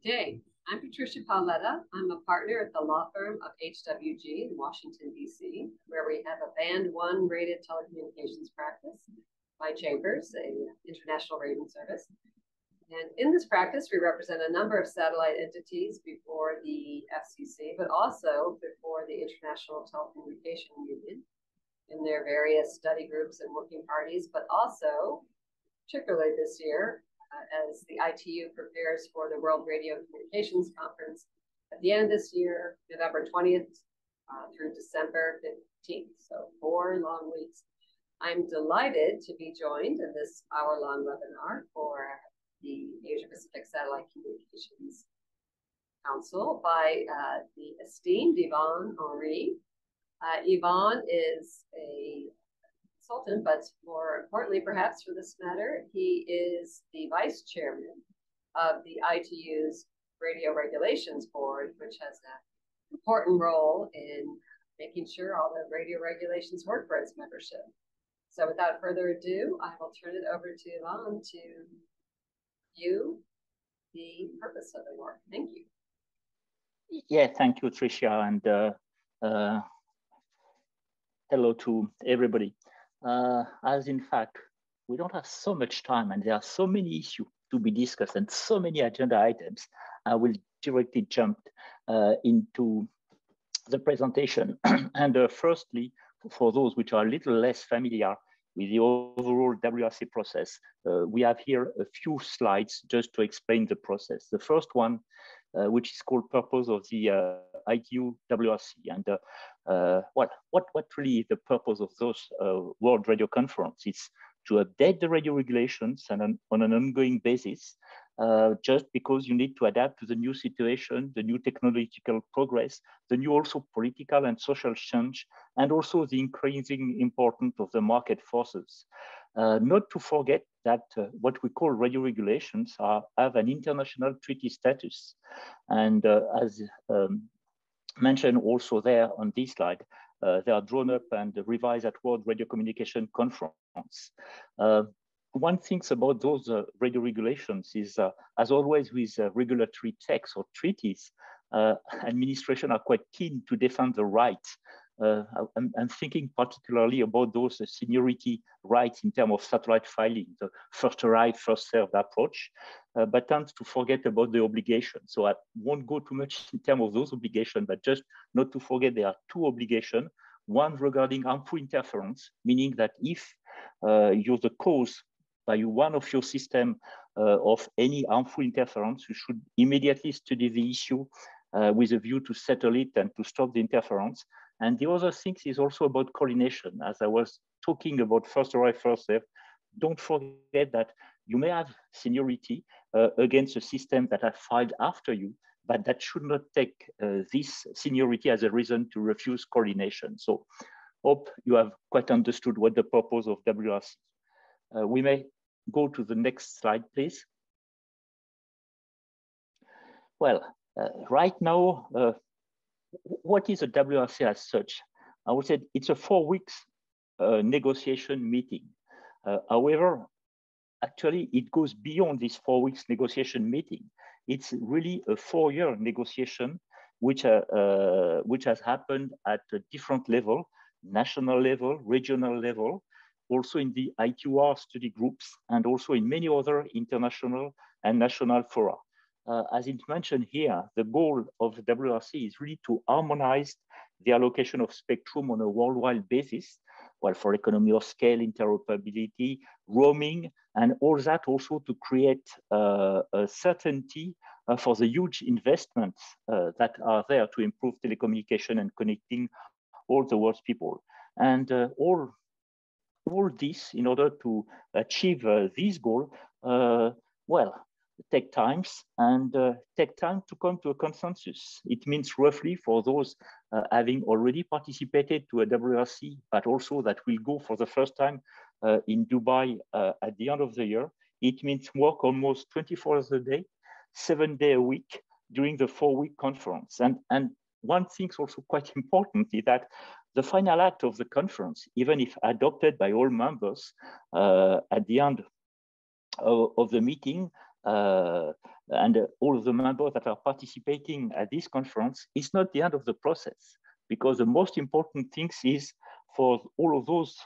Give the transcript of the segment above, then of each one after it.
Good day. I'm Patricia Paoletta. I'm a partner at the law firm of HWG in Washington, D.C., where we have a Band 1 rated telecommunications practice by Chambers, an international rating service. And in this practice, we represent a number of satellite entities before the FCC, but also before the International Telecommunication Union in their various study groups and working parties, but also, particularly this year, as the ITU prepares for the World Radio Communications Conference at the end of this year, November 20th through December 15th, so 4 long weeks. I'm delighted to be joined in this hour-long webinar for the Asia Pacific Satellite Communications Council by the esteemed Yvonne Henry. Yvonne is a consultant, but more importantly, perhaps for this matter, he is the vice chairman of the ITU's Radio Regulations Board, which has an important role in making sure all the radio regulations work for its membership. So without further ado, I will turn it over to Yvonne to view the purpose of the work. Thank you. Yeah, thank you, Tricia, and hello to everybody. As in fact, we don't have so much time and there are so many issues to be discussed and so many agenda items, I will directly jump into the presentation. And firstly, for those which are a little less familiar with the overall WRC process, we have here a few slides just to explain the process. The first one, which is called purpose of the ITU WRC. And what really is the purpose of those World Radio Conference? It's to update the radio regulations and on an ongoing basis, just because you need to adapt to the new situation, the new technological progress, the new also political and social change, and also the increasing importance of the market forces. Not to forget that what we call radio regulations have an international treaty status. And as mentioned also there on this slide, they are drawn up and revised at World Radio Communication Conference. One thing about those radio regulations is, as always with regulatory texts or treaties, administration are quite keen to defend the rights. I'm thinking particularly about those seniority rights in terms of satellite filing, the first arrived, first served approach, but tends to forget about the obligation. So I won't go too much in terms of those obligations, but just not to forget there are 2 obligations. One regarding harmful interference, meaning that if you're the cause by one of your system of any harmful interference, you should immediately study the issue with a view to settle it and to stop the interference. And the other thing is also about coordination. As I was talking about first arrived, first served, don't forget that you may have seniority against a system that have filed after you, but that should not take this seniority as a reason to refuse coordination. So hope you have quite understood what the purpose of WRC. We may go to the next slide, please. Well, right now, what is a WRC as such? I would say it's a 4 weeks negotiation meeting. However, actually, it goes beyond this 4 weeks negotiation meeting. It's really a 4-year negotiation, which has happened at a different level, national level, regional level, also in the ITUR study groups, and also in many other international and national fora. As it's mentioned here, the goal of the WRC is really to harmonize the allocation of spectrum on a worldwide basis, well, for economy of scale, interoperability, roaming, and all that also to create a certainty for the huge investments that are there to improve telecommunication and connecting all the world's people. And all this in order to achieve this goal, well, take times and take time to come to a consensus. It means roughly for those having already participated to a WRC, but also that will go for the first time in Dubai at the end of the year, it means work almost 24 hours a day, 7 days a week during the 4-week conference. And one thing's also quite important is that the final act of the conference, even if adopted by all members at the end of the meeting, and all of the members that are participating at this conference, it's not the end of the process, because the most important thing is for all of those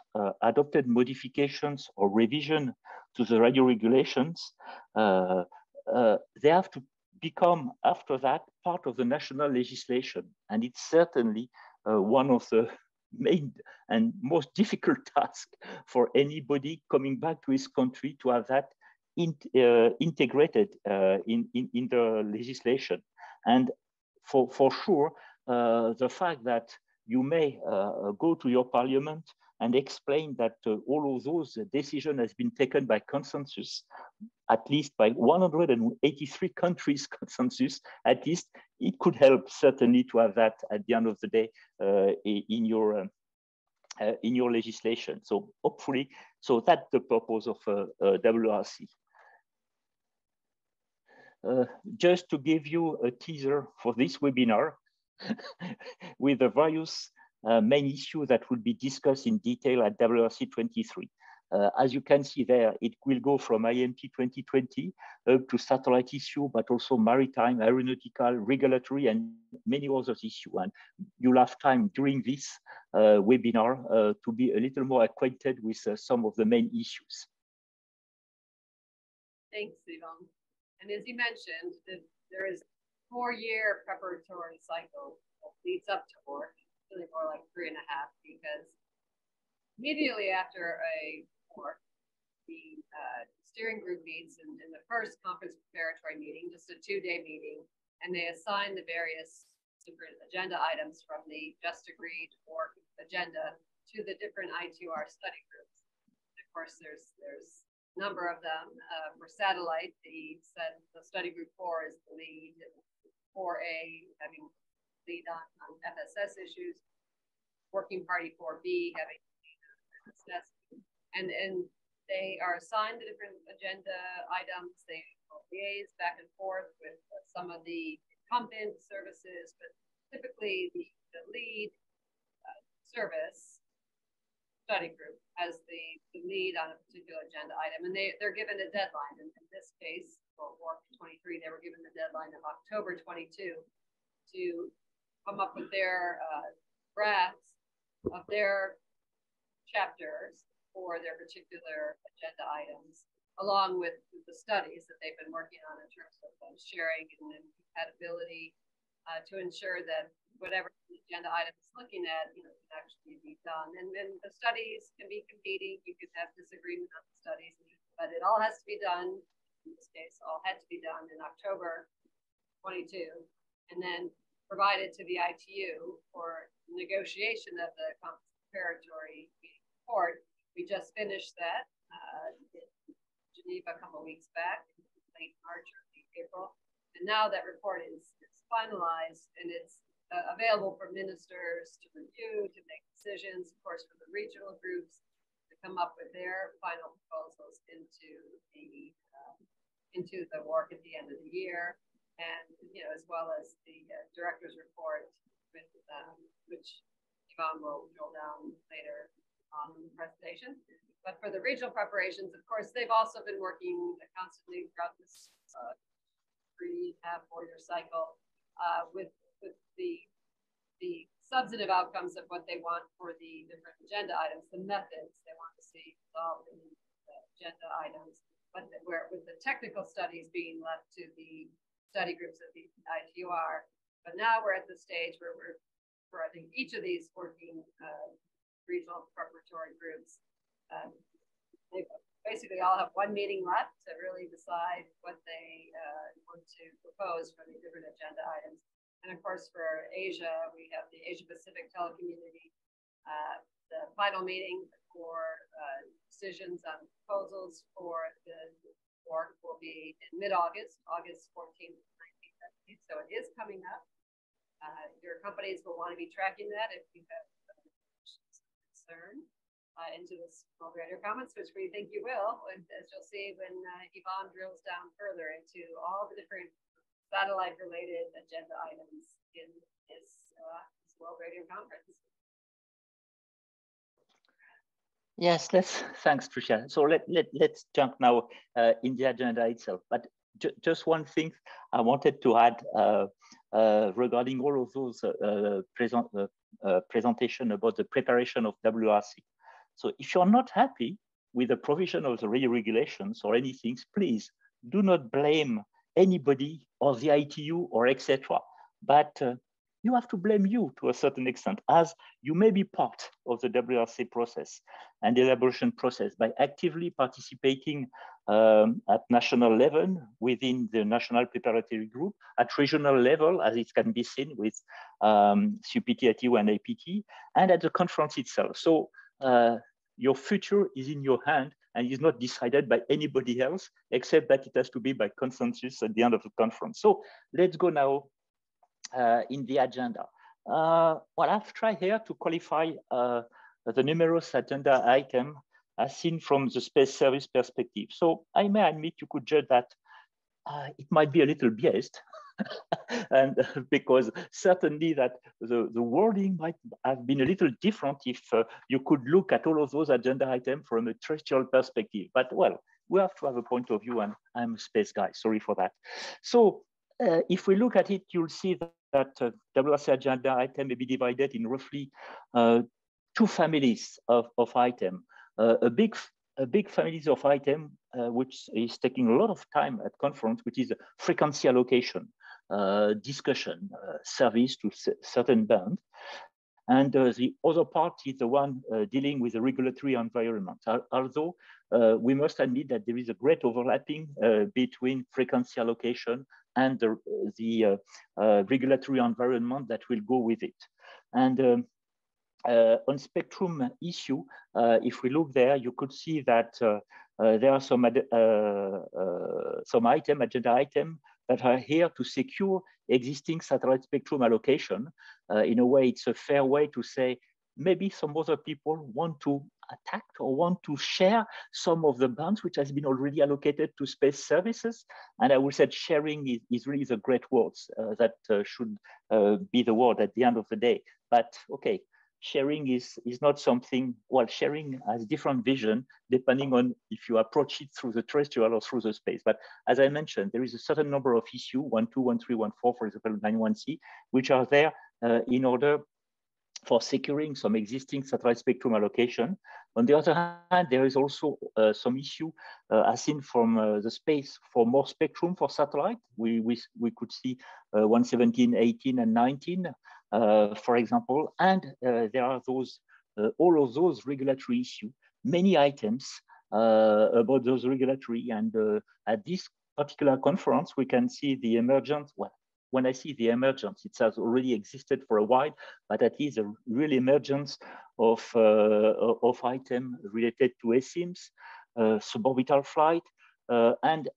adopted modifications or revision to the radio regulations, they have to become, after that, part of the national legislation. And it's certainly one of the main and most difficult tasks for anybody coming back to his country to have that integrated in the legislation. And for sure, the fact that you may go to your parliament and explain that all of those decisions has been taken by consensus, at least by 183 countries consensus, at least it could help certainly to have that at the end of the day in your legislation. So hopefully, so that's the purpose of WRC. Just to give you a teaser for this webinar, with the various main issues that will be discussed in detail at WRC-23. As you can see there, it will go from IMT 2020 up to satellite issue, but also maritime, aeronautical, regulatory, and many other issues. And you'll have time during this webinar to be a little more acquainted with some of the main issues. Thanks, Yvonne. And as you mentioned, there is a 4-year preparatory cycle that leads up to work, really more like 3.5, because immediately after a work, the steering group meets in the first conference preparatory meeting, just a 2-day meeting, and they assign the various different agenda items from the just agreed work agenda to the different I2R study groups. Of course, there's a number of them. For satellite, the study group 4 is the lead, 4A having lead on FSS issues, working party 4B having lead on FSS, and they are assigned the different agenda items. They liaise back and forth with some of the incumbent services, but typically the lead service study group has the lead on a particular agenda item, and they're given a deadline. And in this case, for WRC-23, they were given the deadline of October 22 to come up with their drafts of their chapters for their particular agenda items, along with the studies that they've been working on in terms of sharing and compatibility to ensure that whatever the agenda item is looking at, can actually be done. And then the studies can be competing. You could have disagreement on the studies, but it all has to be done. In this case, all had to be done in October 22, and then provided to the ITU for negotiation of the conference preparatory meeting report. We just finished that in Geneva a couple of weeks back, late March or late April, and now that report is finalized, and it's available for ministers to review, to make decisions, of course, for the regional groups to come up with their final proposals into the work at the end of the year, and as well as the director's report, which Yvonne will drill down later on in the presentation. But for the regional preparations, of course, they've also been working constantly throughout this 3.5-4-year cycle with the substantive outcomes of what they want for the different agenda items, the methods they want to see resolved in the agenda items, but with the technical studies being left to the study groups of the ITUR. But now we're at the stage where I think each of these working regional preparatory groups, they basically all have one meeting left to really decide what they want to propose for the different agenda items. And of course, for Asia, we have the Asia Pacific Telecommunity, the final meeting for decisions on proposals for the work will be in mid-August, August 14th, 19th. So it is coming up. Your companies will want to be tracking that if you have concern into the small grader comments, which we think you will, as you'll see when Yvonne drills down further into all the different satellite-related agenda items in this World Radio Conference. Yes, thanks, Tricia. So let's jump now in the agenda itself. But just one thing I wanted to add regarding all of those presentation about the preparation of WRC. So if you're not happy with the provision of the regulations or anything, please do not blame anybody or the ITU or etc. But you have to blame you to a certain extent, as you may be part of the WRC process and the elaboration process by actively participating at national level within the national preparatory group, at regional level, as it can be seen with CPT, and APT, and at the conference itself. So your future is in your hand and is not decided by anybody else, except that it has to be by consensus at the end of the conference. So let's go now in the agenda. Well, I've tried here to qualify the numerous agenda items as seen from the space service perspective. So I may admit you could judge that it might be a little biased, and because certainly that the wording might have been a little different if you could look at all of those agenda items from a terrestrial perspective. But well, we have to have a point of view, and I'm a space guy, sorry for that. So if we look at it, you'll see that WRC agenda item may be divided in roughly two families of item. A big families of item, which is taking a lot of time at conference, which is frequency allocation, discussion, service to certain band. And the other part is the one dealing with the regulatory environment. Although we must admit that there is a great overlapping between frequency allocation and the regulatory environment that will go with it. And on spectrum issue, if we look there, you could see that there are some agenda item that are here to secure existing satellite spectrum allocation. In a way, it's a fair way to say maybe some other people want to attack or want to share some of the bands which has been already allocated to space services. And I would say sharing is really the great words that should be the word at the end of the day. But okay, sharing is not something, well, sharing has different vision depending on if you approach it through the terrestrial or through the space. But as I mentioned, there is a certain number of issues, 1, 2, 1, 3, 1, 4, for example, 91C, which are there in order for securing some existing satellite spectrum allocation. On the other hand, there is also some issue as seen from the space for more spectrum for satellite. We could see 117, 18, and 19, for example, and there are those all of those regulatory issues, many items about those regulatory, and at this particular conference, we can see the emergence. Well, when I see the emergence, it has already existed for a while, but at least a real emergence of items related to eSIMs, suborbital flight, and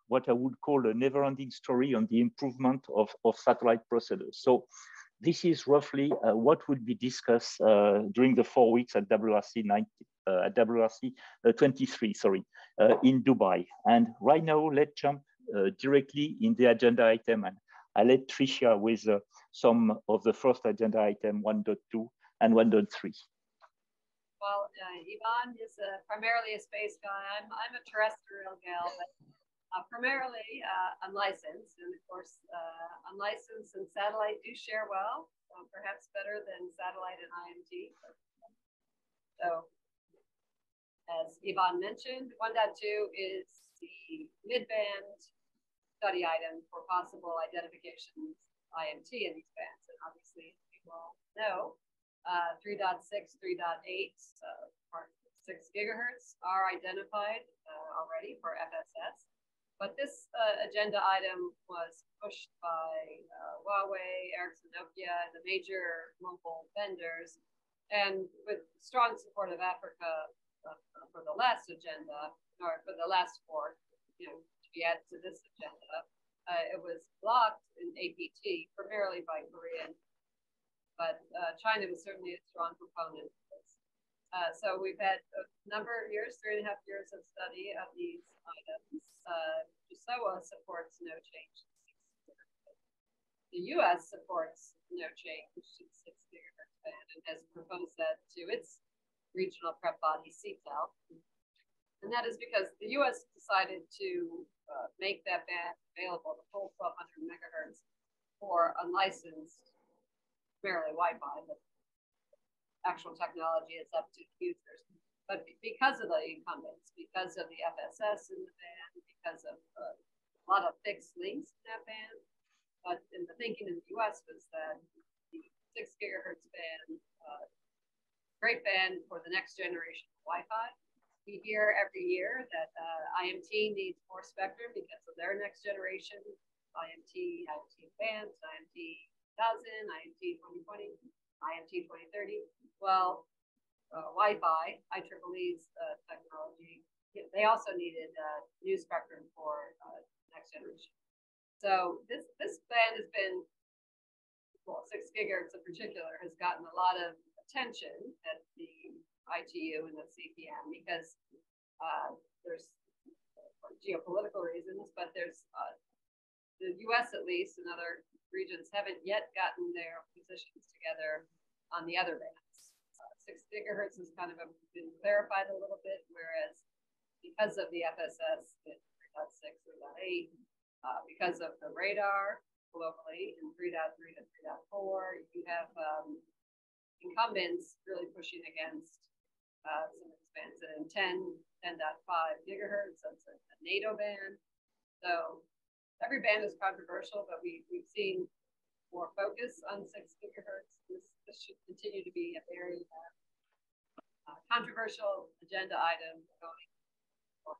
what I would call a never-ending story on the improvement of satellite procedures. So this is roughly what would be discussed during the 4 weeks at WRC-23, sorry, in Dubai. And right now, let's jump directly in the agenda item, and I let Tricia with some of the first agenda item 1.2 and 1.3. Well, Yvonne is primarily a space guy. I'm a terrestrial gal, but primarily unlicensed. And of course, unlicensed and satellite do share well, perhaps better than satellite and IMT. So as Yvonne mentioned, 1.2 is the mid-band study item for possible identifications IMT in these bands. And obviously, people all know 3.6, 3.8, 6 gigahertz are identified already for FSS. But this agenda item was pushed by Huawei, Ericsson, Nokia, the major mobile vendors, and with strong support of Africa for the last agenda, or for the last 4, to be added to this agenda. It was blocked in APT, primarily by Korean, but China was certainly a strong proponent of this. So we've had a number of years, 3.5 years of study of these items. GSOA supports no change. The US supports no change to 6 gigahertz band and has proposed that to its regional prep body, CTEL. And that is because the US decided to make that band available, the full 1200 megahertz, for unlicensed, primarily Wi-Fi, but actual technology is up to users. But because of the incumbents, because of the FSS in the band, because of a lot of fixed links in that band, but in the thinking in the US was that the 6 gigahertz band, great band for the next generation of Wi-Fi. We hear every year that IMT needs more spectrum because of their next generation, IMT Advanced, IMT 1000, IMT 2020, IMT 2030. Well, Wi-Fi, IEEE's technology, they also needed new spectrum for next generation. So this band has been, well, 6 gigahertz in particular has gotten a lot of attention at the ITU and the CPM because there's geopolitical reasons, but there's the US at least and other regions haven't yet gotten their positions together on the other bands. 6 gigahertz has kind of been clarified a little bit, whereas because of the FSS at 3.6, 3.8, because of the radar globally in 3.3 to 3.4, you have incumbents really pushing against some expansion in 10.5 gigahertz. That's a NATO band. So every band is controversial, but we've seen more focus on 6 gigahertz. This should continue to be a very controversial agenda item going forward.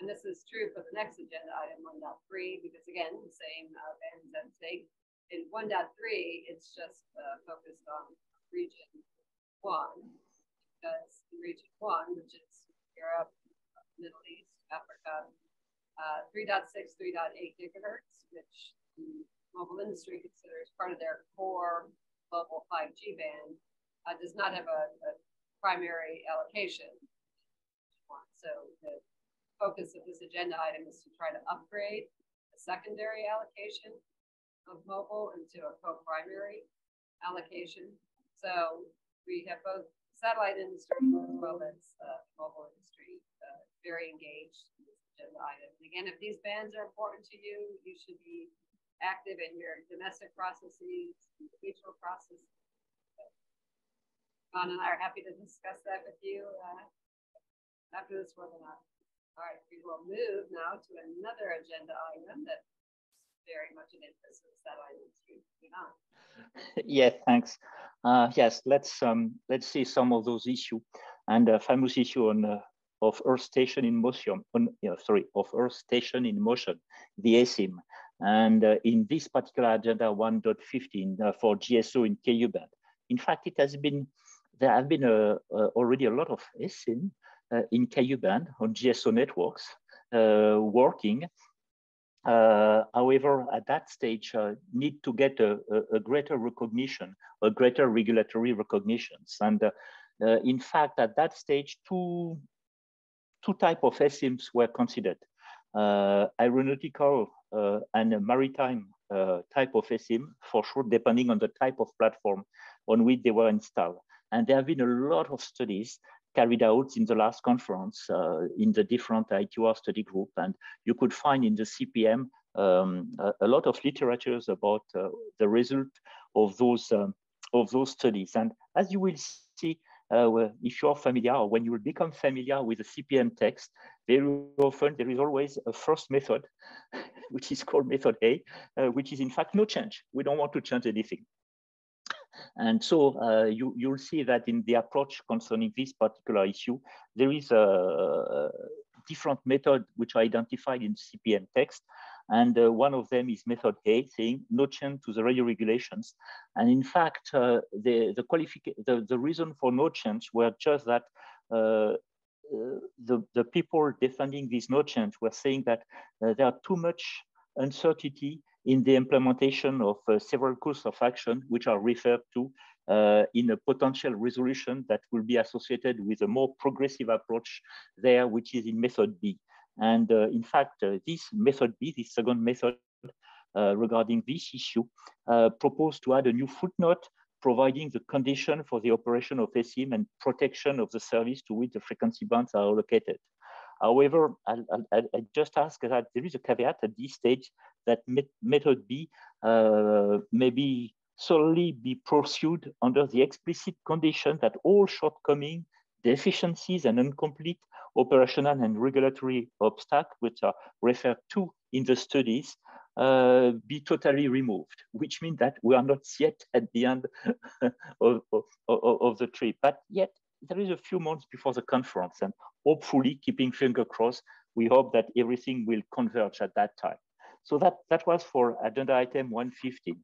And this is true for the next agenda item, 1.3, because again, the same bands at stake. In 1.3, it's just focused on region 1, because in region 1, which is Europe, Middle East, Africa, 3.6, 3.8 gigahertz, which the mobile industry considers part of their core global 5G band, does not have a primary allocation. So the focus of this agenda item is to try to upgrade the secondary allocation of mobile into a co-primary allocation. So we have both satellite industry as well as mobile industry very engaged in this agenda item. And again, if these bands are important to you, you should be active in your domestic processes, regional processes. John and I are happy to discuss that with you after this webinar. All right, we will move now to another agenda item that's very much an interest in the satellite industry. Yeah, thanks. Yes, let's see some of those issues, and a famous issue on of Earth Station in Motion, of Earth Station in Motion, the ASIM, and in this particular agenda 1.15 for GSO in KU band. In fact, there have been already a lot of ASIM in KU band on GSO networks working. However, at that stage, need to get a greater recognition, a greater regulatory recognitions. And in fact, at that stage, two types of ASIMs were considered. Aeronautical and maritime type of ASIM, for sure, depending on the type of platform on which they were installed. And there have been a lot of studies carried out in the last conference in the different ITUR study group, and you could find in the CPM a lot of literatures about the result of those studies. And as you will see, if you're familiar, or when you will become familiar with the CPM text, very often there is always a first method, which is called method A, which is in fact no change. We don't want to change anything. And so you'll see that in the approach concerning this particular issue, there is a different method which are identified in CPM text. And one of them is method A, saying no change to the radio regulations. And in fact, the reason for no change were just that the people defending this no change were saying that there are too much uncertainty in the implementation of several courses of action, which are referred to in a potential resolution that will be associated with a more progressive approach there, which is in method B. And in fact, this method B, this second method regarding this issue, proposed to add a new footnote providing the condition for the operation of ASIM and protection of the service to which the frequency bands are allocated. However, I just ask that there is a caveat at this stage that method B maybe solely be pursued under the explicit condition that all shortcomings, deficiencies, and incomplete operational and regulatory obstacles, which are referred to in the studies, be totally removed, which means that we are not yet at the end of the trip. But yet, there is a few months before the conference, and hopefully, keeping fingers crossed, we hope that everything will converge at that time. So that was for agenda item 115.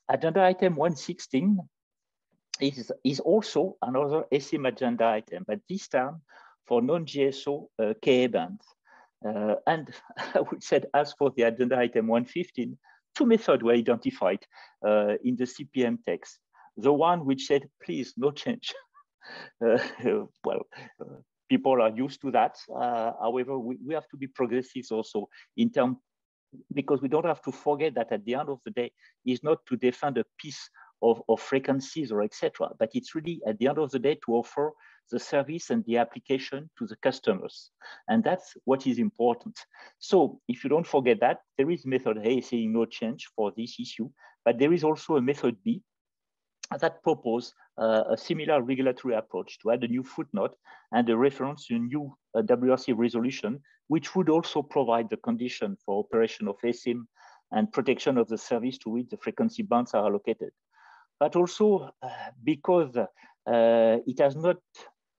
Agenda item 116 is also another ASIM agenda item, but this time for non-GSO KA bands. And I would say, as for the agenda item 115, two methods were identified in the CPM text. The one which said, please, no change. People are used to that. However, we have to be progressive also in terms, because we don't have to forget that at the end of the day, it's not to defend a piece of frequencies or etc., but it's really at the end of the day to offer the service and the application to the customers. And that's what is important. So if you don't forget that, there is method A saying no change for this issue, but there is also a method B that propose a similar regulatory approach to add a new footnote and a reference to a new WRC resolution, which would also provide the condition for operation of ASIM and protection of the service to which the frequency bands are allocated. But also because it has not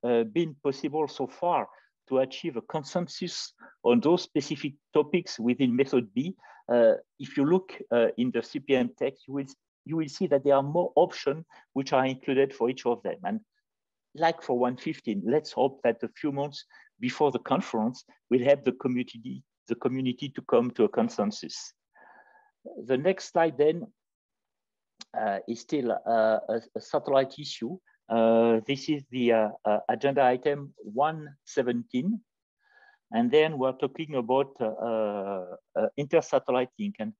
been possible so far to achieve a consensus on those specific topics within method B, if you look in the CPM text, you will see that there are more options which are included for each of them. And like for 115, let's hope that a few months before the conference will help the community to come to a consensus. The next slide then is still a satellite issue. This is the agenda item 117. And then we're talking about inter-satellite link. And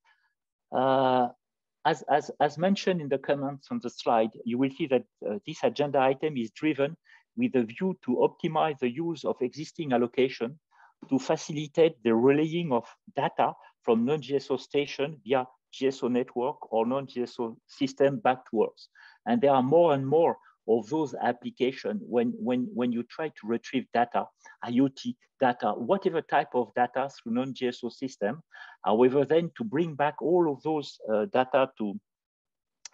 as mentioned in the comments on the slide, you will see that this agenda item is driven with a view to optimize the use of existing allocation to facilitate the relaying of data from non-GSO station via GSO network or non-GSO system back to us. And there are more and more of those applications when you try to retrieve data, IoT data, whatever type of data through non-GSO system. However, then to bring back all of those data to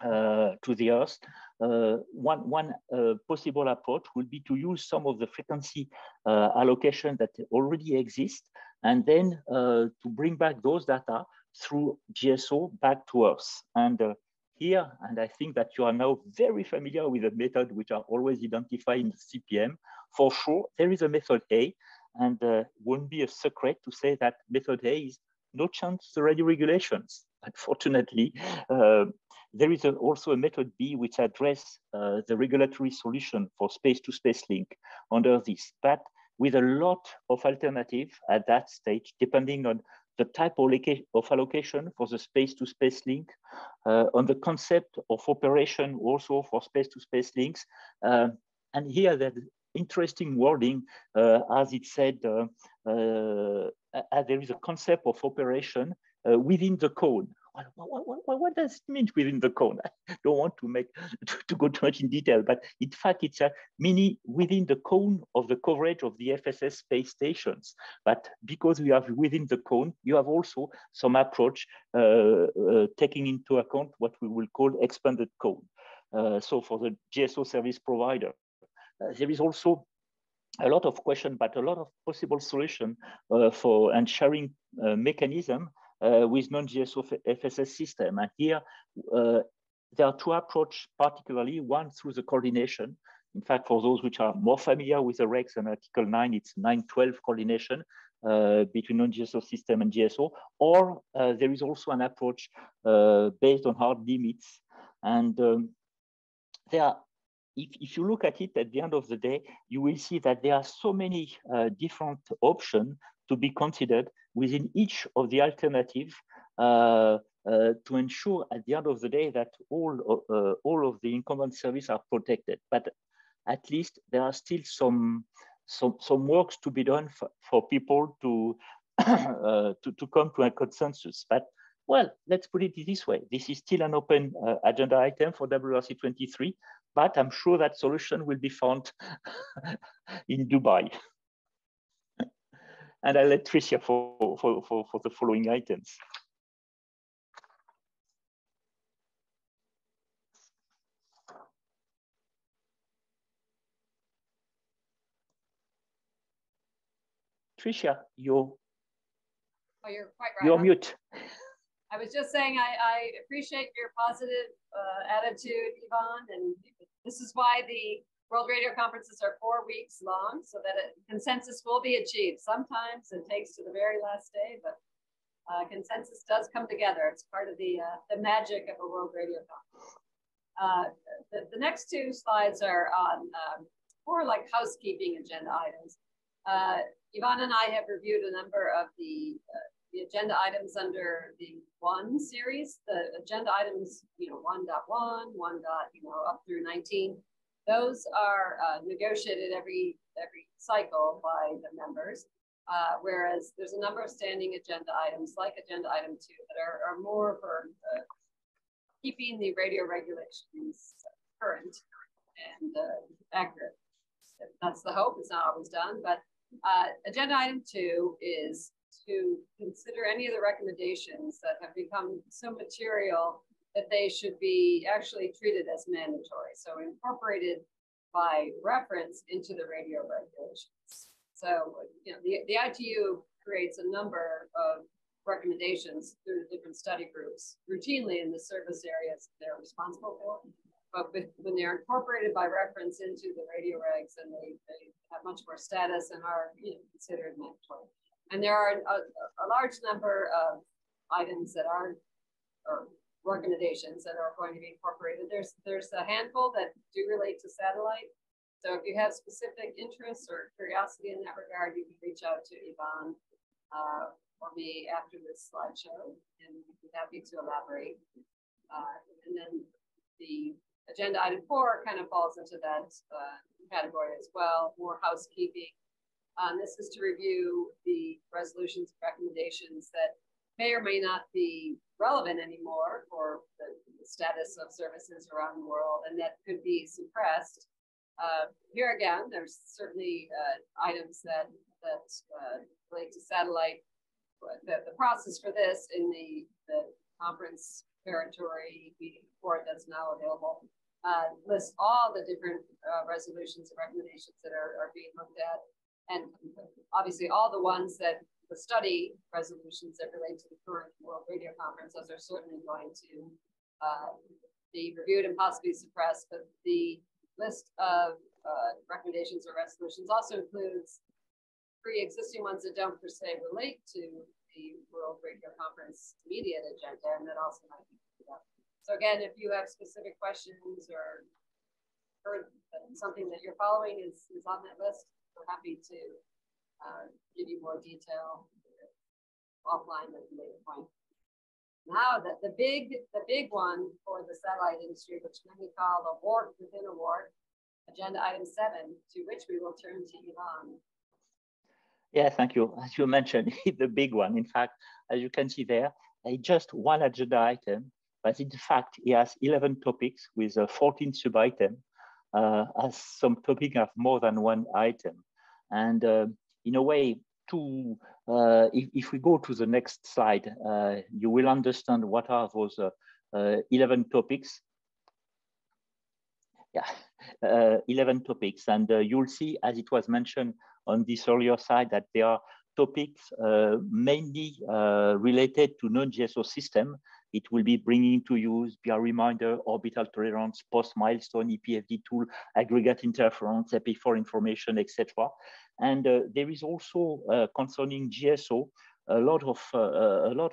the Earth, one possible approach would be to use some of the frequency allocation that already exist, and then to bring back those data through GSO back to Earth. And here, and I think that you are now very familiar with the method which are always identified in the CPM. For sure, there is a method A, and won't be a secret to say that method A is no chance to radio regulations. Unfortunately, there is also a method B which addresses the regulatory solution for space-to-space link under this, but with a lot of alternative at that stage, depending on the type of allocation for the space-to-space link, on the concept of operation also for space-to-space links. And here there's interesting wording, as it said, there is a concept of operation within the cone. What does it mean within the cone? I don't want to go too much in detail, but in fact, it's a mini within the cone of the coverage of the FSS space stations. But because we have within the cone, you have also some approach taking into account what we will call expanded cone. So for the GSO service provider, there is also a lot of questions, but a lot of possible solution for and sharing mechanism with non-GSO FSS system. And here, there are two approaches, particularly one through the coordination. In fact, for those which are more familiar with the regs and Article 9, it's 912 coordination between non-GSO system and GSO, or there is also an approach based on hard limits. And there are, if you look at it at the end of the day, you will see that there are so many different options to be considered within each of the alternatives to ensure at the end of the day that all of the incumbent services are protected. But at least there are still some some works to be done for people to to come to a consensus. But well, let's put it this way: this is still an open agenda item for WRC-23, but I'm sure that solution will be found in Dubai. And I'll let Tricia for the following items. Tricia, you're quite right. You're mute. I was just saying I appreciate your positive attitude, Yvonne, and this is why the World Radio Conferences are 4 weeks long, so that a consensus will be achieved. Sometimes it takes to the very last day, but consensus does come together. It's part of the magic of a World Radio Conference. The next 2 slides are on more like housekeeping agenda items. Yvonne and I have reviewed a number of the agenda items under the 1 series, the agenda items, 1.1, 1. Up through 19. Those are negotiated every cycle by the members, whereas there's a number of standing agenda items like agenda item 2 that are more for keeping the radio regulations current and accurate. That's the hope. It's not always done, but agenda item 2 is to consider any of the recommendations that have become so material that they should be actually treated as mandatory. So incorporated by reference into the radio regulations. So, the ITU creates a number of recommendations through the different study groups routinely in the service areas they're responsible for. But when they're incorporated by reference into the radio regs, and they have much more status and are considered mandatory. And there are a large number of items that are, or recommendations that are going to be incorporated. There's a handful that do relate to satellite. So if you have specific interests or curiosity in that regard, you can reach out to Yvonne or me after this slideshow, and we'd be happy to elaborate. And then the agenda item 4 kind of falls into that category as well, more housekeeping. This is to review the resolutions and recommendations that may or may not be relevant anymore for the status of services around the world, and that could be suppressed. Here again, there's certainly items that relate to satellite. The process for this in the Conference Preparatory Meeting report that's now available lists all the different resolutions and recommendations that are being looked at, and obviously all the ones that the study resolutions that relate to the current World Radio Conference, those are certainly going to be reviewed and possibly suppressed. But the list of recommendations or resolutions also includes pre-existing ones that don't per se relate to the World Radio Conference immediate agenda, and that also might be picked up. So again, if you have specific questions or heard something that you're following is on that list, we're happy to give you more detail offline at a later point. Now the big one for the satellite industry, which many call a wart within a wart, agenda item 7, to which we will turn to Yvonne. Yeah, thank you. As you mentioned, the big one. In fact, as you can see there, just one agenda item, but in fact, it has 11 topics with 14 sub-items, as some topics have more than one item. And in a way, if we go to the next slide, you will understand what are those 11 topics. Yeah, 11 topics. And you'll see, as it was mentioned on this earlier slide, that there are topics mainly related to non-GSO system. It will be bringing to use, be a reminder, orbital tolerance, post-milestone, EPFD tool, aggregate interference, AP4 information, etc. And there is also concerning GSO, a lot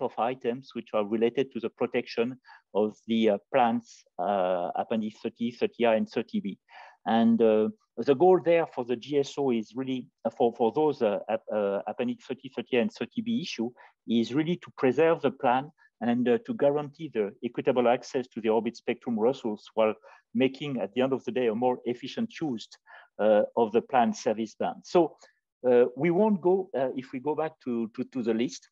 of items which are related to the protection of the plans Appendix 30, 30A, and 30B. And the goal there for the GSO is really, for those Appendix 30, 30A, and 30B issue, is really to preserve the plan and to guarantee the equitable access to the orbit spectrum resource while making, at the end of the day, a more efficient use of the planned service band. So we won't go, if we go back to the list,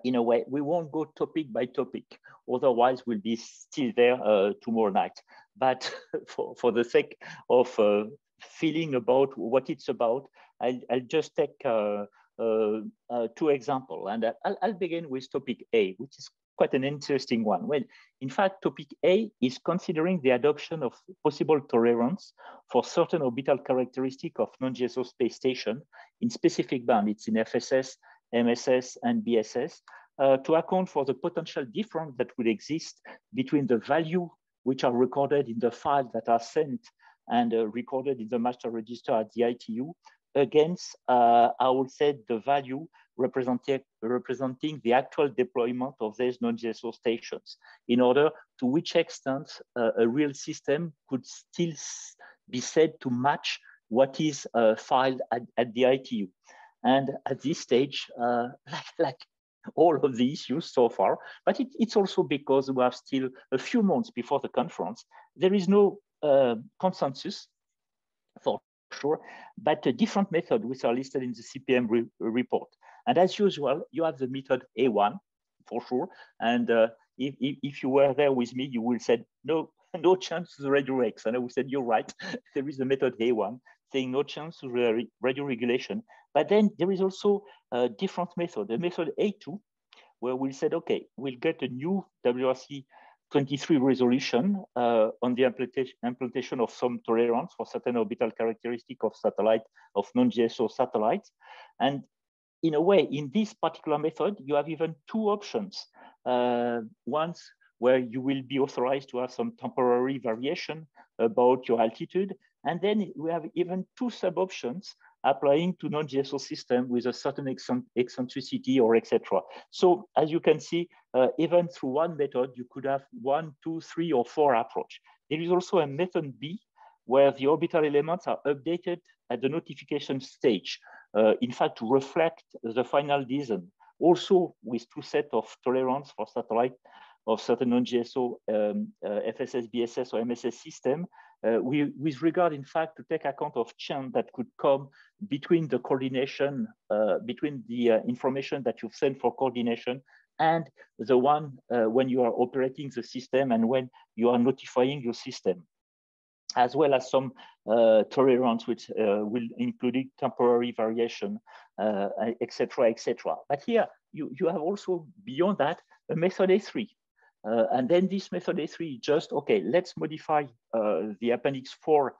in a way, we won't go topic by topic. Otherwise, we'll be still there tomorrow night. But for the sake of feeling about what it's about, I'll just take 2 examples. And I'll begin with topic A, which is quite an interesting one. Well, in fact, topic A is considering the adoption of possible tolerance for certain orbital characteristics of non-GSO space station in specific band. It's in FSS, MSS, and BSS, to account for the potential difference that would exist between the value which are recorded in the files that are sent and recorded in the master register at the ITU against, I would say, the value representing the actual deployment of these non-GSO stations, in order to which extent a real system could still be said to match what is filed at the ITU. And at this stage, like all of the issues so far, but it's also because we have still a few months before the conference, there is no consensus for sure, but a different method which are listed in the CPM report. And as usual, you have the method A1 for sure. And if you were there with me, you will say, no chance to the radio X. And I would say, you're right, there is the method A1 saying no chance to radio regulation. But then there is also a different method, a method A2, where we said, okay, we'll get a new WRC-23 resolution on the implementation of some tolerance for certain orbital characteristic of satellite, of non-GSO satellites. And in a way, in this particular method, you have even 2 options. Once where you will be authorized to have some temporary variation about your altitude. And then we have even 2 sub-options applying to non-GSO system with a certain eccentricity or etc. So as you can see, even through one method, you could have 1, 2, 3, or 4 approach. There is also a method B, where the orbital elements are updated at the notification stage, in fact, to reflect the final design, also with 2 sets of tolerance for satellite of certain non-GSO FSS, BSS, or MSS system, with regard, in fact, to take account of change that could come between the coordination, between the information that you've sent for coordination and the one when you are operating the system and when you are notifying your system, as well as some tolerance, which will include temporary variation, etc., etc. But here, you have also, beyond that, a method A3. And then this method A3 just, okay, let's modify the appendix 4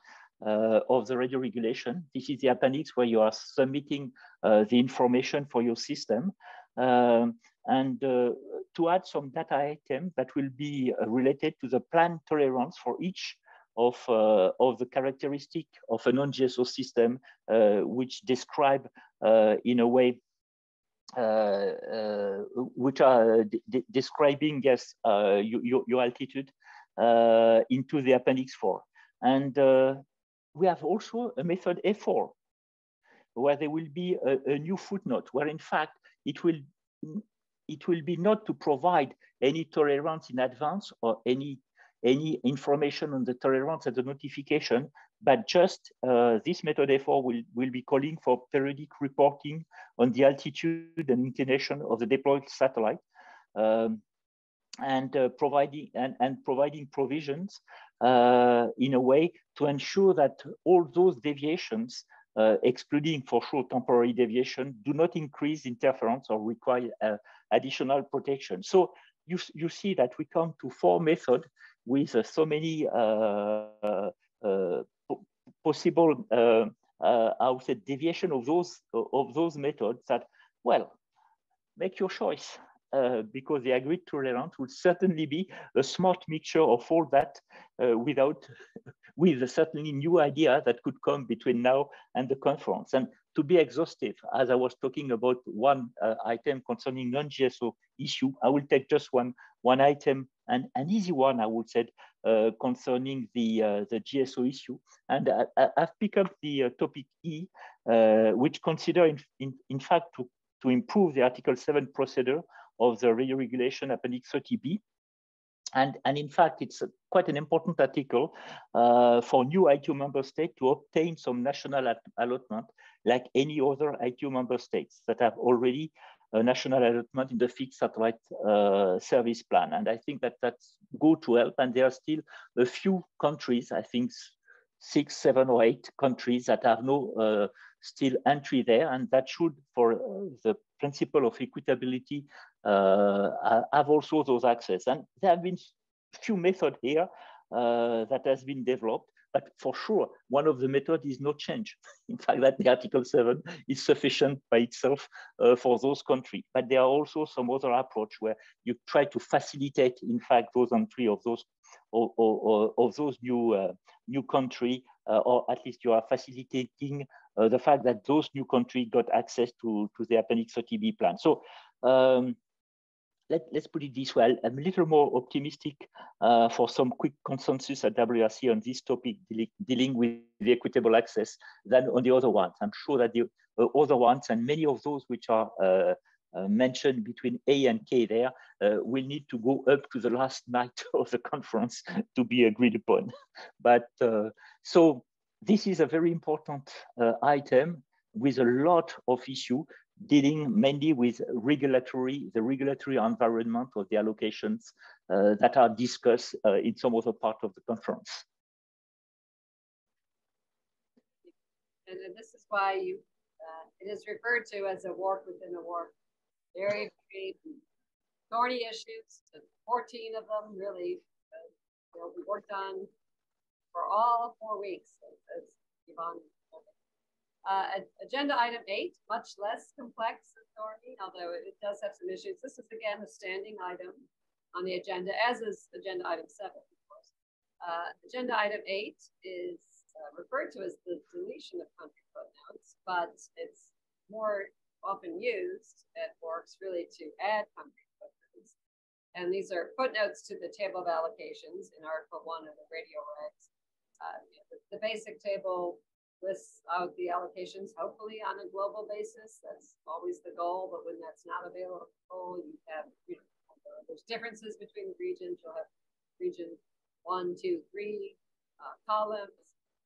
of the radio regulation. This is the appendix where you are submitting the information for your system. And to add some data item that will be related to the planned tolerance for each of the characteristic of a non-GSO system, which describe in a way which are describing, yes, your altitude into the appendix 4. And we have also a method A4, where there will be a new footnote, where in fact it will be not to provide any tolerance in advance or any information on the tolerance at the notification, but just this method A4 will be calling for periodic reporting on the altitude and inclination of the deployed satellite, and providing provisions in a way to ensure that all those deviations, excluding for sure temporary deviation, do not increase interference or require additional protection. So you see that we come to 4 methods with so many possible, I would say, deviation of those methods that, well, make your choice, because the agreed tolerance will certainly be a smart mixture of all that, with a certainly new idea that could come between now and the conference. And to be exhaustive, as I was talking about one item concerning non-GSO issue, I will take just one item, and an easy one, I would say, concerning the GSO issue. And I've picked up the topic E, which consider in fact to to improve the Article 7 procedure of the regulation Appendix 30B. And in fact, it's quite an important article for new ITU member state to obtain some national allotment like any other ITU member states that have already a national allotment in the fixed satellite service plan. And I think that that's good to help. And there are still a few countries, I think 6, 7, or 8 countries that have no still entry there. And that should, for the principle of equitability, have also those access. And there have been few methods here that has been developed, but for sure, one of the methods is no change. In fact, that the Article 7 is sufficient by itself for those countries. But there are also some other approach where you try to facilitate, in fact, those entry of those of those new country, or at least you are facilitating the fact that those new countries got access to the Appendix 30B plan. So let's put it this way. I'm a little more optimistic for some quick consensus at WRC on this topic dealing with the equitable access than on the other ones. I'm sure that the other ones and many of those which are mentioned between A and K there will need to go up to the last night of the conference to be agreed upon. But so this is a very important item with a lot of issue dealing mainly with the regulatory environment of the allocations that are discussed in some other part of the conference. And this is why it is referred to as a work within a work. Very thorny issues, 14 of them really we worked on for all 4 weeks, as Yvonne agenda item 8, much less complex and thorny, although it does have some issues. This is again a standing item on the agenda, as is agenda item 7, of course. Agenda item 8 is referred to as the deletion of country footnotes, but it's more often used at works really to add country footnotes. And these are footnotes to the table of allocations in Article 1 of the radio regs. The basic table lists out the allocations, hopefully on a global basis. That's always the goal, but when that's not available, you have, there's differences between the regions. You'll have region 1, 2, 3 columns,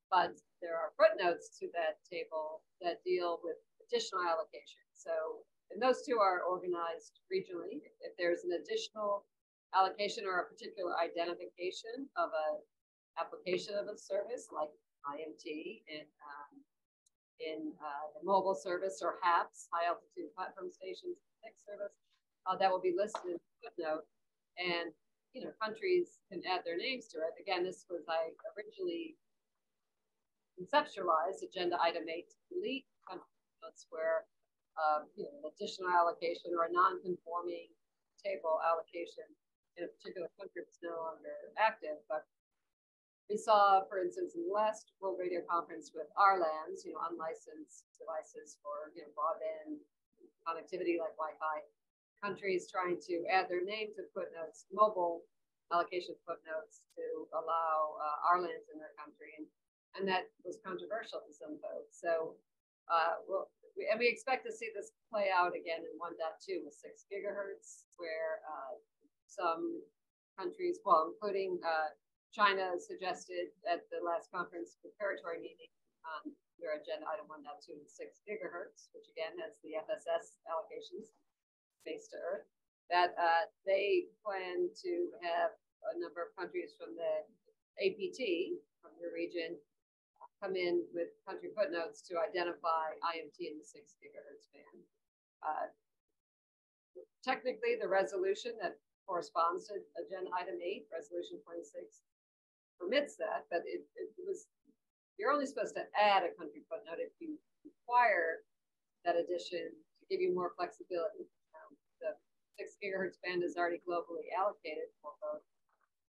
but there are footnotes to that table that deal with additional allocations. So, and those two are organized regionally. If there's an additional allocation or a particular identification of a application of a service like IMT in the mobile service or HAPS, high altitude platform stations, fixed service, that will be listed in the footnote. And countries can add their names to it. Again, this was originally conceptualized agenda item 8 to delete country footnotes where an additional allocation or a non-conforming table allocation in a particular country is no longer active. But we saw, for instance, in the last World Radio Conference with RLANs, unlicensed devices for broadband connectivity like Wi-Fi, countries trying to add their name to footnotes, mobile allocation footnotes to allow RLANs in their country, and that was controversial to some folks. So, we expect to see this play out again in 1.2 with 6 gigahertz, where some countries, well, including China, suggested at the last conference preparatory meeting on their agenda item 1.2 with 6 gigahertz, which again has the FSS allocations, space to Earth, that they plan to have a number of countries from the APT, from the region, come in with country footnotes to identify IMT in the 6 gigahertz band. Technically, the resolution that corresponds to agenda item 8, resolution 26, permits that, but you're only supposed to add a country footnote if you require that addition to give you more flexibility. The 6 gigahertz band is already globally allocated for both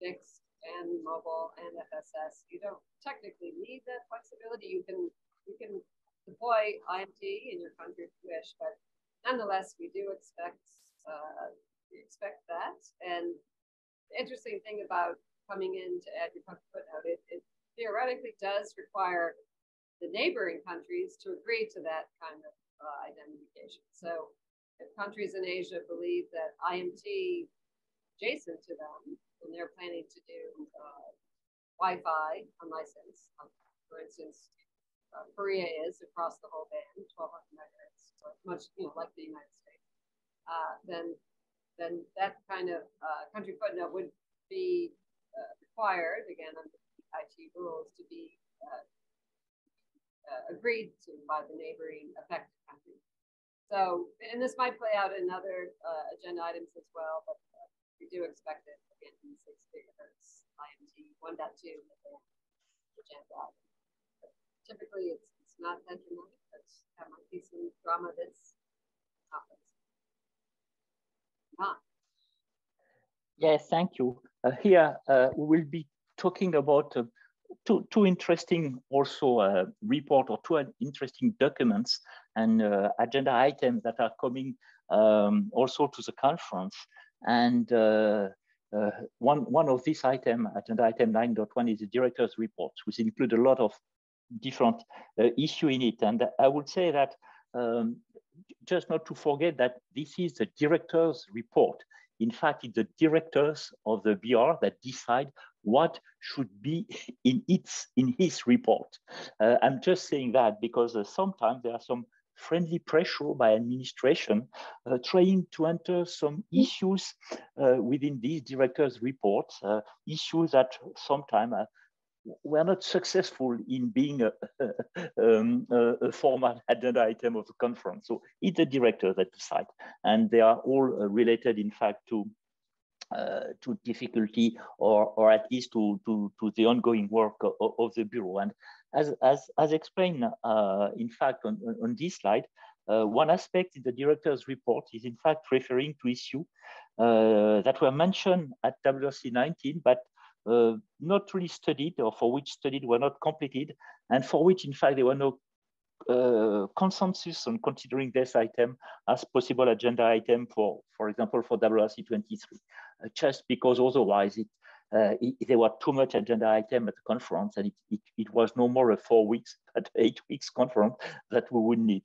fixed and mobile and FSS. You don't technically need that flexibility. You can deploy IMT in your country if you wish, but nonetheless, we do expect that. And the interesting thing about coming in to add your country footnote, it theoretically does require the neighboring countries to agree to that kind of identification. So if countries in Asia believe that IMT adjacent to them, when they're planning to do Wi-Fi unlicensed, for instance, Korea is across the whole band, 1200 megahertz, so much, like the United States. Then that kind of country footnote would be required, again, under the IT rules, to be agreed to by the neighboring affected countries. So, and this might play out in other agenda items as well, but we do expect it again in 6 gigahertz IMT 1.2 agenda item. But typically, it's not that dramatic. That might be some drama this conference. Yes, thank you. Here we will be talking about two interesting also report or two interesting documents and agenda items that are coming also to the conference. And one of these items, agenda item 9.1, is the director's report, which include a lot of different issue in it. And I would say that just not to forget that this is the director's report. In fact, it's the directors of the BR that decide what should be in his report. I'm just saying that because sometimes there are some friendly pressure by administration trying to enter some issues within these directors' reports, issues that sometimes we're not successful in being a formal agenda item of the conference. So it's the director that decide, and they are all related, in fact, to difficulty or at least to the ongoing work of the bureau. And as explained, in fact, on this slide, one aspect in the director's report is in fact referring to issues that were mentioned at WRC 19, but not really studied, or for which studied were not completed, and for which, in fact, there were no consensus on considering this item as possible agenda item for example, for WRC-23, just because otherwise there were too much agenda item at the conference, and it was no more a 4 weeks, but 8 weeks conference that we would need.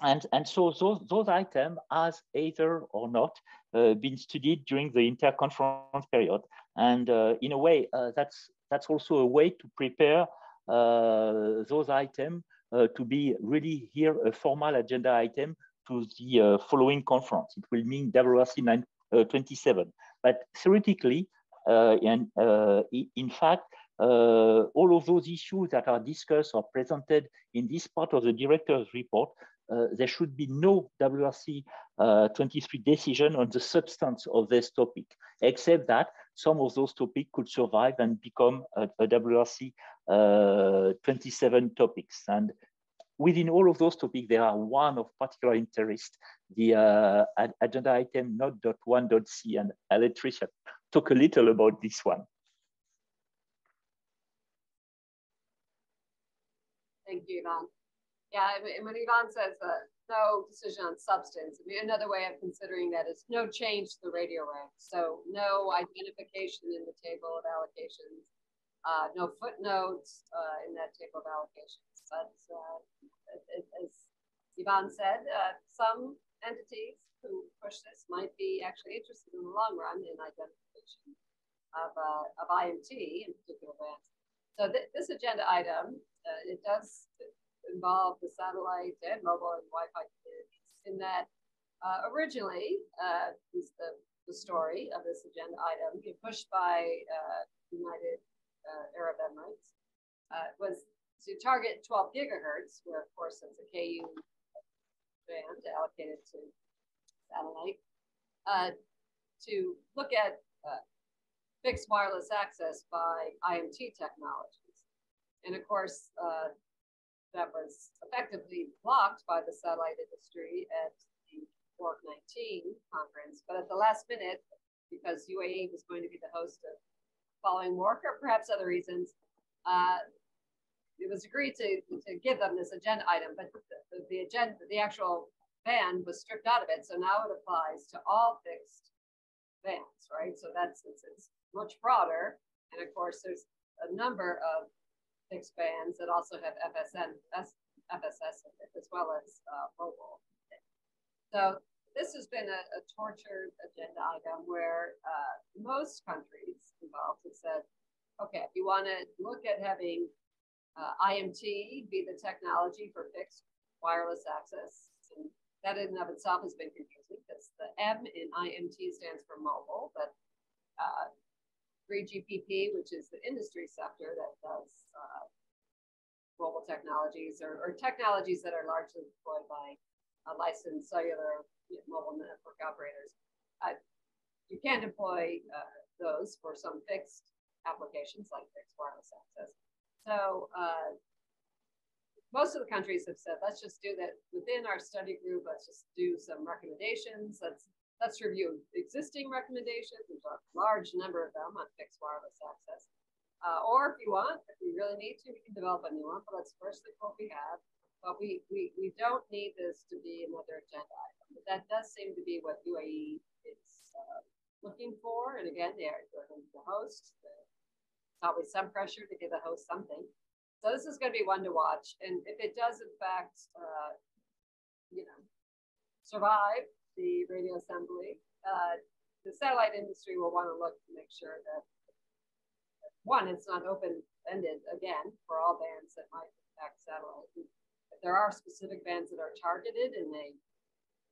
And so those items has either or not been studied during the interconference period. And in a way, that's also a way to prepare those items to be really here a formal agenda item to the following conference. It will mean WRC 27. But theoretically, in fact, all of those issues that are discussed or presented in this part of the director's report, there should be no WRC 23 decision on the substance of this topic, except that some of those topics could survive and become a WRC 27 topics. And within all of those topics, there are one of particular interest, the agenda item not.1.c, and I'll let Tricia talk a little about this one. Thank you, Yvonne. Yeah, and when Yvonne says no decision on substance, I mean, another way of considering that is no change to the radio rank. So no identification in the table of allocations, no footnotes in that table of allocations. But as Yvonne said, some entities who push this might be actually interested in the long run in identification of IMT in particular bands. So this agenda item, it does involve the satellite and mobile and Wi-Fi communities, in that originally is the story of this agenda item, pushed by United Arab Emirates, was to target 12 gigahertz, where of course it's a KU band allocated to satellite, to look at fixed wireless access by IMT technologies. And of course, that was effectively blocked by the satellite industry at the WRC-19 conference. But at the last minute, because UAE was going to be the host of following work, or perhaps other reasons, it was agreed to give them this agenda item, but the actual ban was stripped out of it. So now it applies to all fixed bands, right? So it's much broader. And of course, there's a number of fixed bands that also have FSS in it, as well as mobile. So this has been a tortured agenda item where most countries involved have said, okay, if you want to look at having IMT be the technology for fixed wireless access, and that in and of itself has been confusing because the M in IMT stands for mobile, but 3GPP, which is the industry sector that does mobile technologies or technologies that are largely deployed by licensed cellular mobile network operators. You can deploy those for some fixed applications like fixed wireless access. So most of the countries have said, let's just do that within our study group. Let's just do some recommendations. Let's review existing recommendations. There's a large number of them on fixed wireless access. Or if you want, if we really need to, we can develop a new one. But let's first look what we have. But we don't need this to be another agenda item. But that does seem to be what UAE is looking for. And again, they're the host. There's always some pressure to give the host something. So this is going to be one to watch. And if it does, in fact, survive the radio assembly, the satellite industry will want to look to make sure that, one, it's not open-ended again for all bands that might impact satellite. If there are specific bands that are targeted in a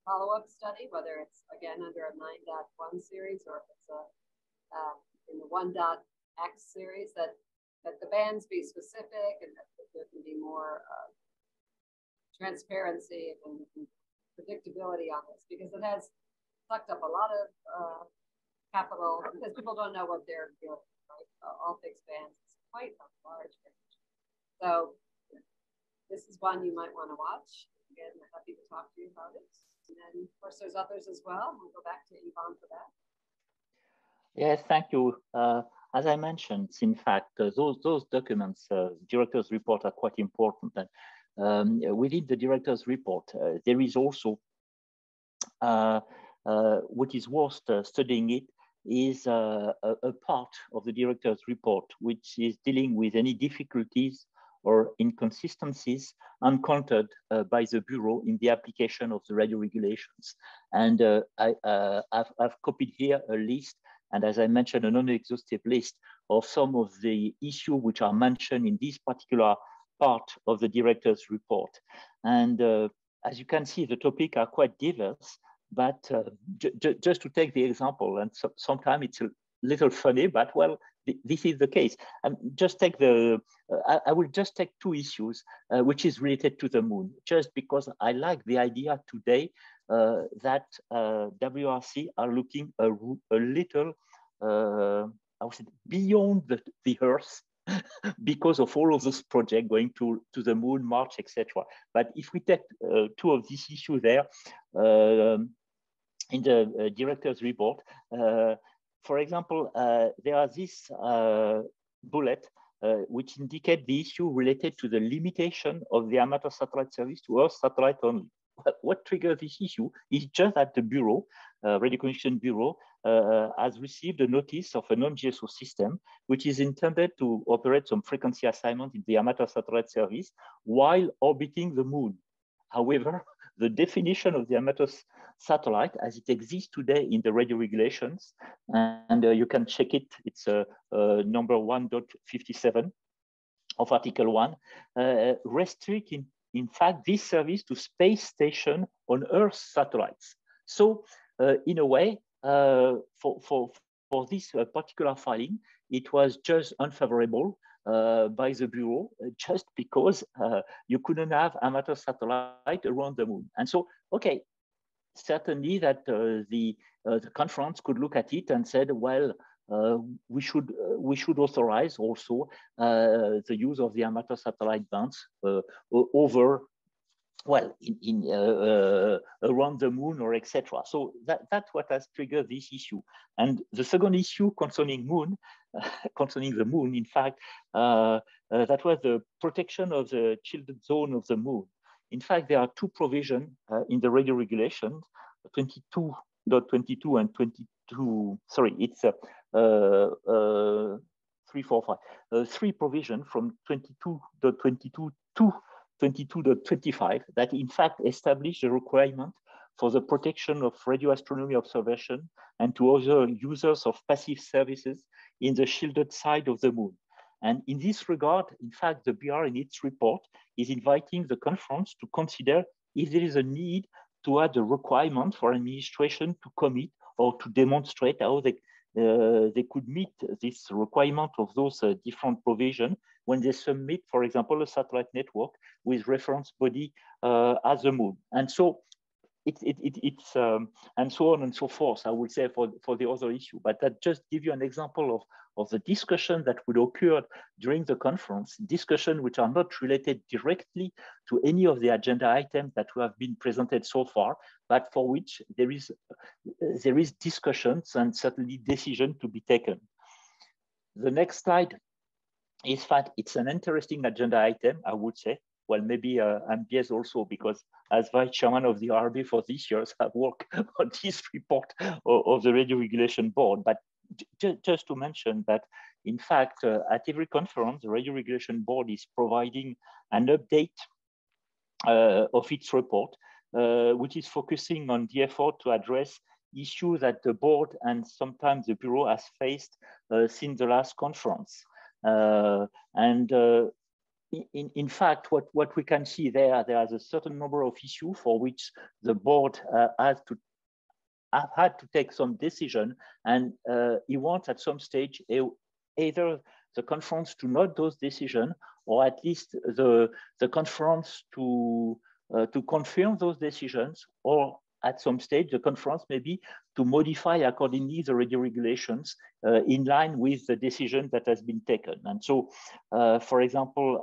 follow-up study, whether it's, again, under a 9.1 series or if it's in the 1.x series, that the bands be specific and that there can be more transparency and predictability on this, because it has sucked up a lot of capital because people don't know what they're doing, right? All fixed bands is quite a large range. So this is one you might want to watch. Again, I'm happy to talk to you about it. And then, of course, there's others as well. We'll go back to Yvonne for that. Yes, thank you. As I mentioned, in fact, those documents, director's report, are quite important. And within the director's report, there is also what is worth studying. It is a part of the director's report which is dealing with any difficulties or inconsistencies encountered by the Bureau in the application of the radio regulations. And I've copied here a list, and as I mentioned, a non-exhaustive list of some of the issues which are mentioned in this particular part of the director's report. And as you can see, the topics are quite diverse, but just to take the example, and sometimes it's a little funny, but well, this is the case. Just take I will just take two issues, which is related to the moon, just because I like the idea today that WRC are looking a little, I would say, beyond the Earth, because of all of those projects going to the moon, Mars, etc. But if we take two of these issues there in the director's report, for example, there are this bullet which indicate the issue related to the limitation of the amateur satellite service to Earth satellite only. What triggers this issue is just that the Bureau, Radio Communication Bureau, has received a notice of an NGSO system, which is intended to operate some frequency assignment in the amateur satellite service while orbiting the moon. However, the definition of the amateur satellite as it exists today in the radio regulations, and you can check it, it's number 1.57 of Article 1, restrict in fact this service to space station on Earth satellites. So in a way, for this particular filing, it was just unfavorable by the Bureau, just because you couldn't have amateur satellite around the moon. And so, okay, certainly that the conference could look at it and said, well, we should authorize also the use of the amateur satellite bands over, well, around the moon or etc. So that's what has triggered this issue. And the second issue concerning moon, concerning the moon, in fact, that was the protection of the shielded zone of the moon. In fact, there are two provisions in the radio regulations, 22.22 and 22. Sorry, it's 345. Three provisions from 22.22 to 22.25 that in fact establish a requirement for the protection of radio astronomy observation and to other users of passive services in the shielded side of the moon. And in this regard, in fact, the BR in its report is inviting the conference to consider if there is a need to add a requirement for administration to commit or to demonstrate how they could meet this requirement of those different provisions when they submit, for example, a satellite network with reference body as the moon. And so it's and so on and so forth, I would say, for the other issue. But that just give you an example of the discussion that would occur during the conference, discussion which are not related directly to any of the agenda items that have been presented so far, but for which there is discussions and certainly decision to be taken. The next slide is that it's an interesting agenda item, I would say. Well, maybe I'm biased also because as vice chairman of the RB for this year, I've worked on this report of the Radio Regulation Board. But just to mention that, in fact, at every conference, the Radio Regulation Board is providing an update of its report, which is focusing on the effort to address issues that the board and sometimes the Bureau has faced since the last conference. In fact, what we can see there is a certain number of issues for which the board have had to take some decision, and he wants at some stage either the conference to note those decisions, or at least the conference to confirm those decisions, or at some stage the conference maybe to modify accordingly the radio regulations in line with the decision that has been taken. And so, for example,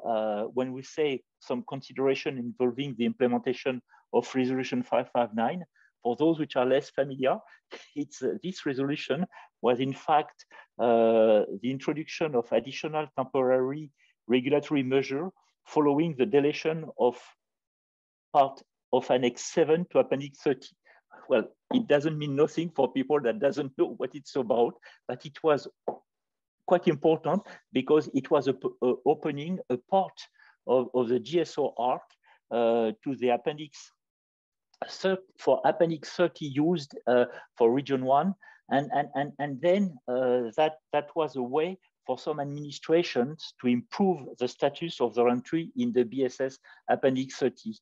when we say some consideration involving the implementation of Resolution 559, for those which are less familiar, it's this resolution was in fact the introduction of additional temporary regulatory measure following the deletion of part of Annex 7 to Appendix 30. Well, it doesn't mean nothing for people that doesn't know what it's about, but it was quite important because it was opening a part of the GSO arc to the Appendix for Appendix 30 used for Region 1. And then that was a way for some administrations to improve the status of their entry in the BSS Appendix 30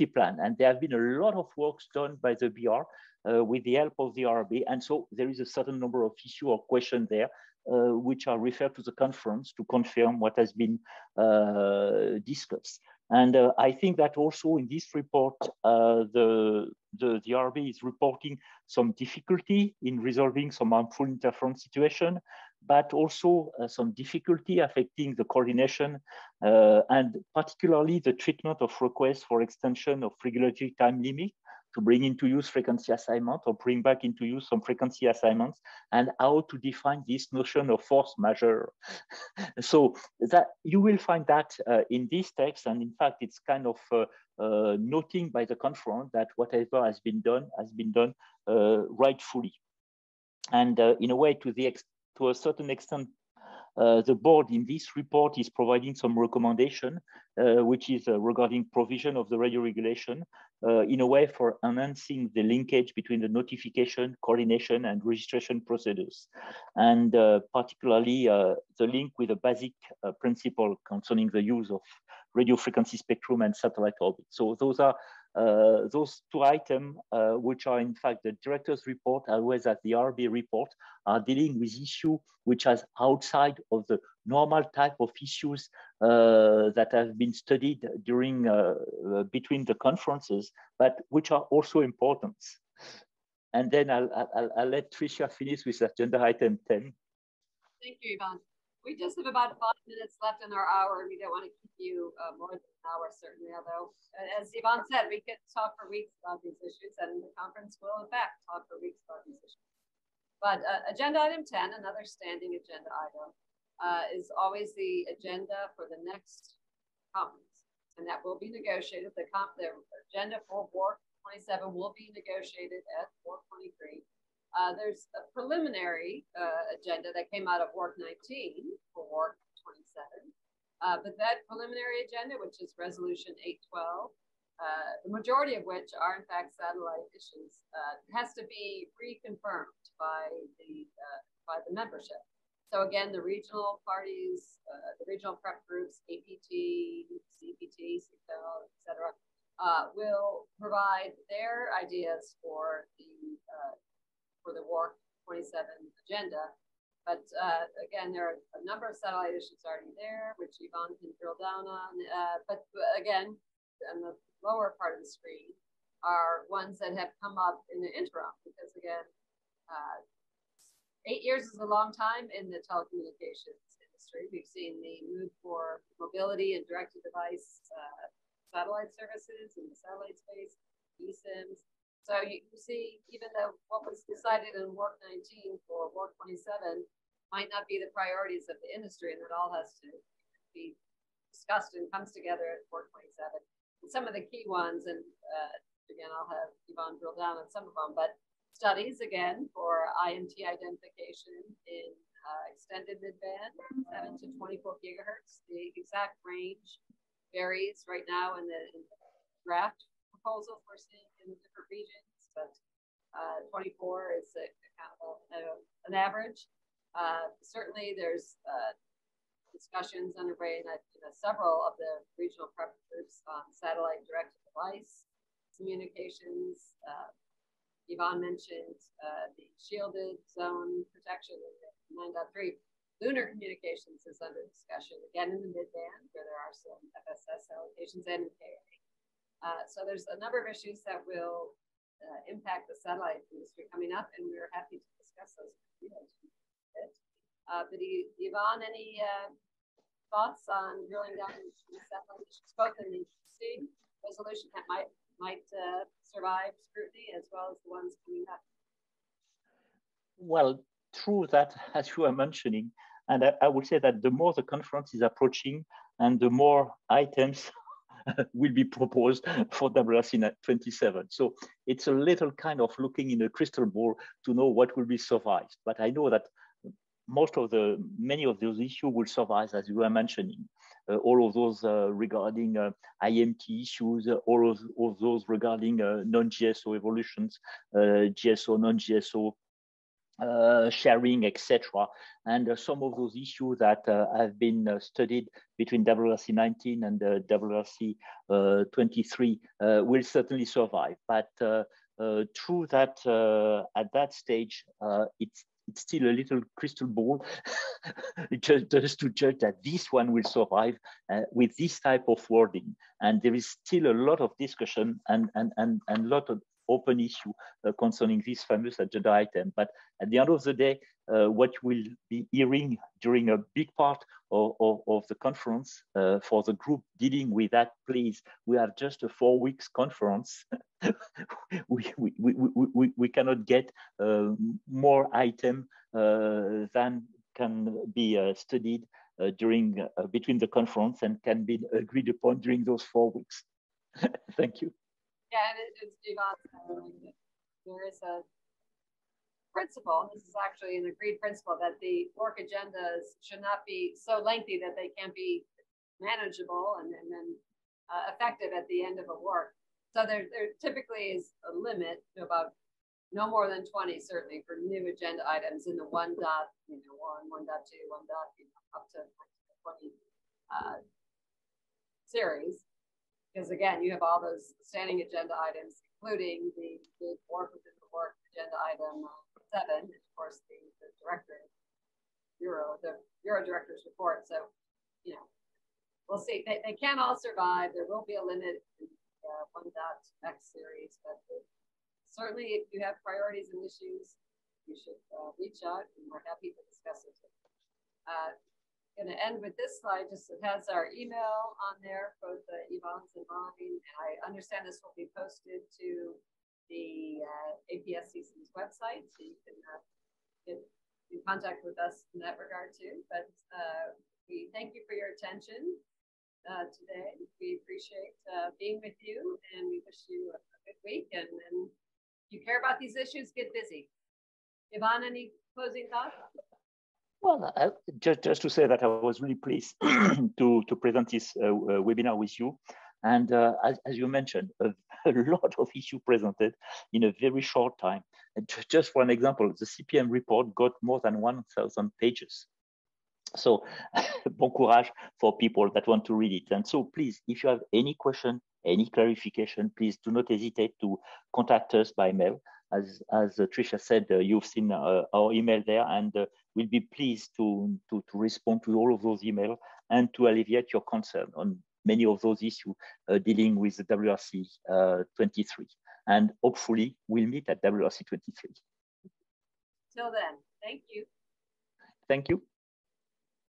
plan. And there have been a lot of works done by the BR with the help of the RB. And so there is a certain number of issues or questions there which are referred to the conference to confirm what has been discussed. And I think that also in this report, the RB is reporting some difficulty in resolving some harmful interference situation, but also some difficulty affecting the coordination and particularly the treatment of requests for extension of regulatory time limit to bring into use frequency assignment or bring back into use some frequency assignments, and how to define this notion of force majeure. So that you will find that in this text, and in fact, it's kind of noting by the conference that whatever has been done rightfully. And in a way, to a certain extent, the board in this report is providing some recommendation, which is regarding provision of the radio regulation in a way for enhancing the linkage between the notification, coordination, and registration procedures. And particularly the link with a basic principle concerning the use of radio frequency spectrum and satellite orbit. So those are those two items, which are in fact the director's report as well as the RB report, are dealing with issues which are outside of the normal type of issues that have been studied during between the conferences, but which are also important. And then I'll let Tricia finish with agenda item 10. Thank you, Yvonne. We just have about 5 minutes left in our hour, and we don't want to keep you more than an hour, certainly, although, as Yvonne said, we could talk for weeks about these issues, and the conference will, in fact, talk for weeks about these issues. But agenda item 10, another standing agenda item, is always the agenda for the next conference, and that will be negotiated. The agenda for WRC 27 will be negotiated at WRC 23. There's a preliminary agenda that came out of WRC 19 for WRC 27. But that preliminary agenda, which is Resolution 812, the majority of which are in fact satellite issues, has to be reconfirmed by the membership. So again, the regional parties, the regional prep groups, APT, CPT, CPL, et cetera, will provide their ideas for the WRC-27 agenda. But again, there are a number of satellite issues already there, which Yvonne can drill down on. But again, on the lower part of the screen are ones that have come up in the interim, because again, 8 years is a long time in the telecommunications industry. We've seen the move for mobility and direct-to-device satellite services in the satellite space, eSIMs. So you see, even though what was decided in WRC-19 for WRC-27 might not be the priorities of the industry, and it all has to be discussed and comes together at WRC-27. And some of the key ones, and again, I'll have Yvonne drill down on some of them, but studies, again, for IMT identification in extended midband, 7 to 24 gigahertz. The exact range varies right now in the draft proposals we're seeing in the different regions, but 24 is a kind of an average. Certainly, there's discussions underway in several of the regional prep groups on satellite direct-to-device communications. Yvonne mentioned the shielded zone protection in 9.3. Lunar communications is under discussion, again in the midband, where there are some FSS allocations and KA. So there's a number of issues that will impact the satellite industry coming up, and we're happy to discuss those with you. But Yvonne, any thoughts on drilling down into the satellite issues, both in the existing resolution that might survive scrutiny, as well as the ones coming up? Well, true that, as you are mentioning, and I would say that the more the conference is approaching, and the more items will be proposed for WRC-27. So it's a little kind of looking in a crystal ball to know what will be survived. But I know that many of those issues will survive, as you were mentioning. All of those regarding IMT issues, all of those regarding non-GSO evolutions, GSO, non-GSO sharing, etc. And some of those issues that have been studied between WRC-19 and WRC-23 will certainly survive. But true that at that stage, it's still a little crystal ball just to judge that this one will survive with this type of wording. And there is still a lot of discussion and a lot of open issue concerning this famous agenda item. But at the end of the day, what we'll be hearing during a big part of the conference for the group dealing with that, please, we have just a 4 weeks conference. we cannot get more item than can be studied during between the conference and can be agreed upon during those 4 weeks. Thank you. Yeah, and it's Yvonne. There is a principle, this is actually an agreed principle, that the work agendas should not be so lengthy that they can't be manageable and then effective at the end of a work. So there typically is a limit to about no more than 20, certainly, for new agenda items in the 1.1, 1.2, up to 20 series. Because again, you have all those standing agenda items, including the work within the work agenda item 7, and of course the Bureau Director's report. So, we'll see. They can't all survive. There will be a limit in 1.x series, but certainly if you have priorities and issues, you should reach out, and we're happy to discuss it. Going to end with this slide. Just it has our email on there, both Yvonne's and mine. And I understand this will be posted to the APSCC's website, so you can get in contact with us in that regard too. But we thank you for your attention today. We appreciate being with you, and we wish you a good week. And if you care about these issues, get busy. Yvonne, any closing thoughts? Well, just to say that I was really pleased to present this webinar with you, And as you mentioned, a lot of issues presented in a very short time. And just for an example, the CPM report got more than 1,000 pages. So bon courage for people that want to read it. And so please, if you have any question, any clarification, please do not hesitate to contact us by mail. As Tricia said, you've seen our email there, and we'll be pleased to respond to all of those emails and to alleviate your concern on many of those issues dealing with the WRC 23. And hopefully we'll meet at WRC 23. Till then, thank you. Thank you.